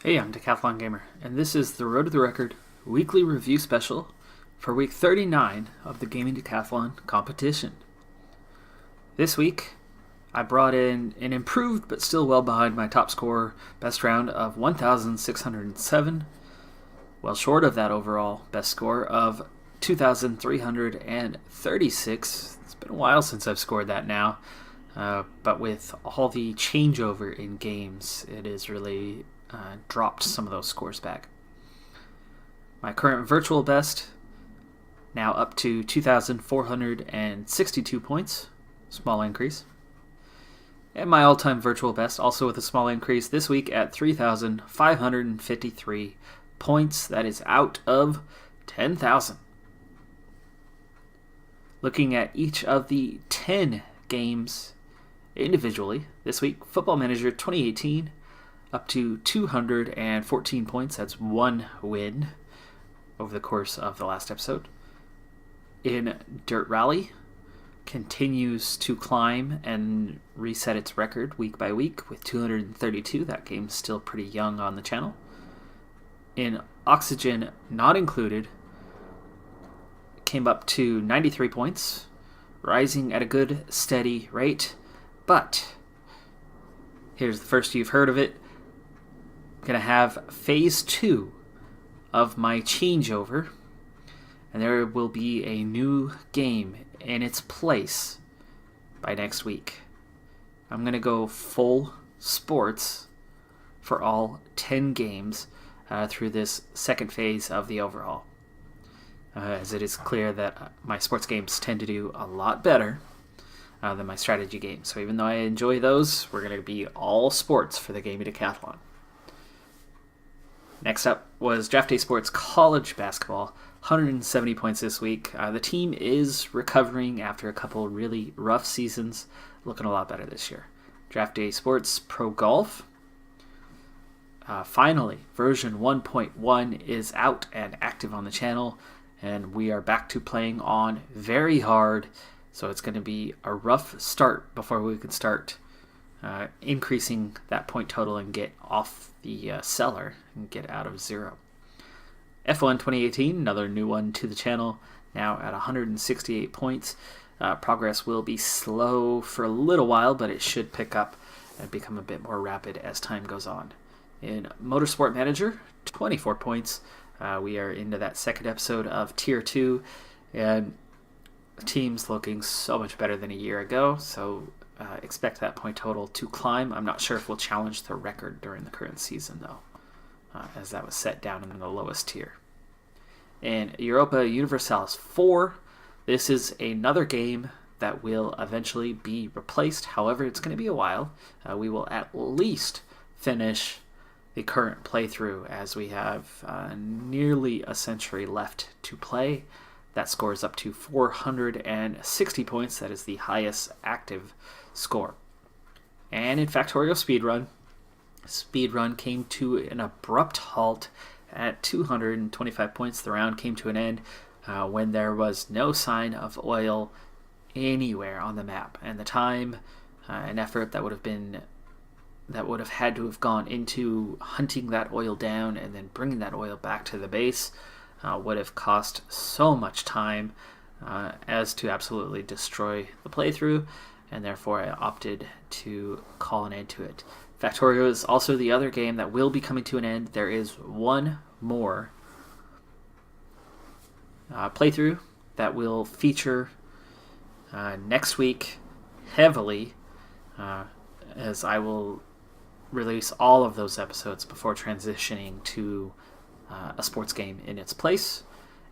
Hey, I'm Decathlon Gamer, and this is the Road to the Record weekly review special for week 39 of the Gaming Decathlon competition. This week, I brought in an improved but still well behind my top score best round of 1,607, well short of that overall best score of 2,336. It's been a while since I've scored that now, but with all the changeover in games, it is really dropped some of those scores back. My current virtual best now up to 2,462 points, small increase. And my all-time virtual best, also with a small increase this week at 3,553 points. That is out of 10,000. Looking at each of the 10 games individually this week, Football Manager 2018 up to 214 points. That's one win over the course of the last episode. In Dirt Rally, continues to climb and reset its record week by week with 232. That game's still pretty young on the channel. In Oxygen Not Included, came up to 93 points, rising at a good steady rate. But here's the first you've heard of it. Gonna have phase 2 of my changeover, and there will be a new game in its place by next week. I'm gonna go full sports for all 10 games through this second phase of the overhaul, as it is clear that my sports games tend to do a lot better than my strategy games. So even though I enjoy those, we're gonna be all sports for the Gaming Decathlon. Next up was Draft Day Sports College Basketball, 170 points this week. The team is recovering after a couple really rough seasons, looking a lot better this year. Draft Day Sports Pro Golf, finally, version 1.1 is out and active on the channel, and we are back to playing on very hard, so it's going to be a rough start before we can start increasing that point total and get off the cellar and get out of zero. F1 2018, another new one to the channel, now at 168 points. Progress will be slow for a little while, but it should pick up and become a bit more rapid as time goes on. In Motorsport Manager, 24 points. We are into that second episode of Tier 2, and the team's looking so much better than a year ago, so expect that point total to climb. I'm not sure if we'll challenge the record during the current season, though, as that was set down in the lowest tier. In Europa Universalis 4, this is another game that will eventually be replaced. However, it's going to be a while. We will at least finish the current playthrough, as we have nearly a century left to play. That scores up to 460 points. That is the highest active score. And in Factorio Speedrun came to an abrupt halt at 225 points. The round came to an end when there was no sign of oil anywhere on the map, and the time and effort that would have had to have gone into hunting that oil down and then bringing that oil back to the base would have cost so much time as to absolutely destroy the playthrough, and therefore I opted to call an end to it. Factorio is also the other game that will be coming to an end. There is one more playthrough that will feature next week heavily, as I will release all of those episodes before transitioning to a sports game in its place.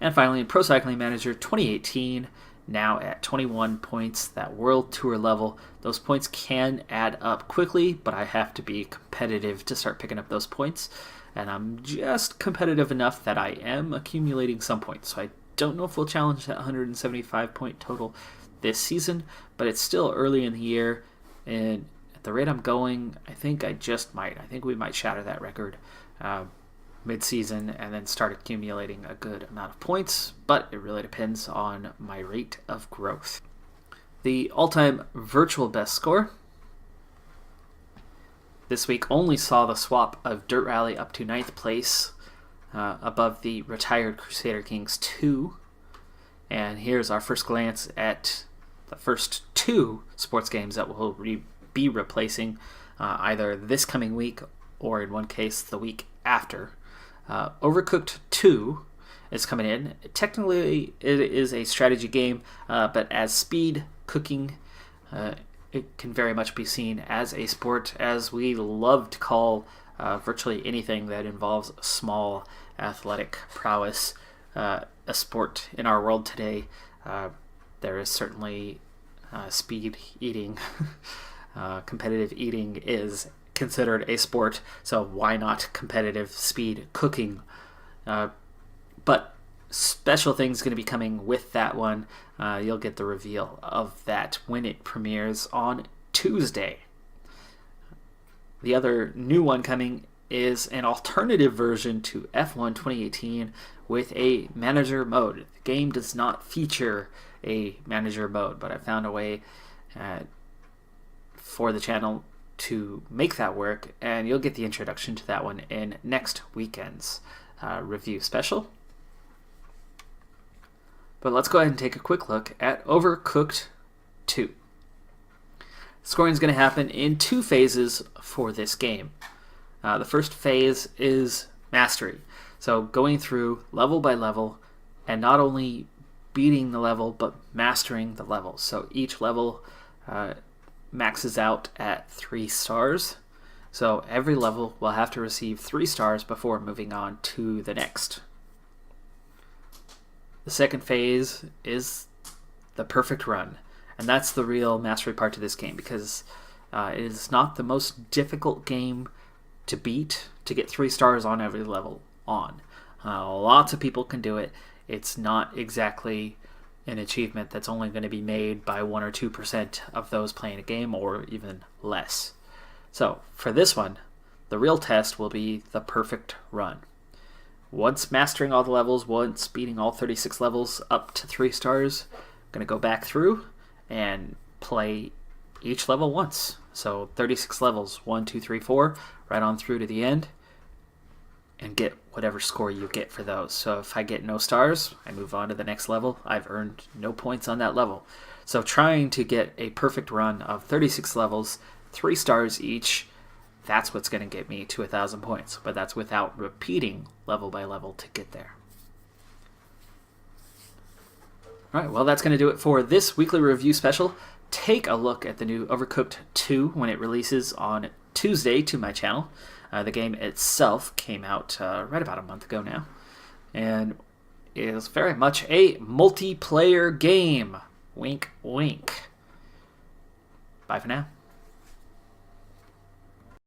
And finally, in Pro Cycling Manager 2018, now at 21 points, that World Tour level. Those points can add up quickly, but I have to be competitive to start picking up those points. And I'm just competitive enough that I am accumulating some points. So I don't know if we'll challenge that 175 point total this season, but it's still early in the year, and at the rate I'm going, I think I just might. I think we might shatter that record mid-season and then start accumulating a good amount of points, but it really depends on my rate of growth. The all-time virtual best score this week only saw the swap of Dirt Rally up to 9th place above the retired Crusader Kings 2. And here's our first glance at the first 2 sports games that we'll be replacing either this coming week or in one case the week after. Overcooked 2 is coming in. Technically it is a strategy game, but as speed cooking, it can very much be seen as a sport, as we love to call virtually anything that involves small athletic prowess a sport in our world today. There is certainly speed eating. Competitive eating is considered a sport, so why not competitive speed cooking? But special things going to be coming with that one. You'll get the reveal of that when it premieres on Tuesday. The other new one coming is an alternative version to F1 2018 with a manager mode. The game does not feature a manager mode, but I found a way for the channel to make that work, and you'll get the introduction to that one in next weekend's review special. But let's go ahead and take a quick look at Overcooked 2. Scoring is going to happen in 2 phases for this game. The first phase is mastery. So going through level by level and not only beating the level but mastering the level. So each level maxes out at 3 stars. So every level will have to receive 3 stars before moving on to the next. The second phase is the perfect run, and that's the real mastery part to this game, because it is not the most difficult game to beat, to get 3 stars on every level on. Lots of people can do it. It's not exactly an achievement that's only going to be made by 1 or 2% of those playing a game, or even less. So for this one, the real test will be the perfect run. Once mastering all the levels, once beating all 36 levels up to 3 stars, I'm going to go back through and play each level once. So 36 levels, 1, 2, 3, 4, right on through to the end, and get whatever score you get for those. So if I get no stars, I move on to the next level. I've earned no points on that level. So trying to get a perfect run of 36 levels, 3 stars each, that's what's going to get me to 1,000 points. But that's without repeating level by level to get there. Alright, well that's going to do it for this weekly review special. Take a look at the new Overcooked 2 when it releases on Tuesday to my channel. The game itself came out right about a month ago now, and is very much a multiplayer game. Wink, wink. Bye for now.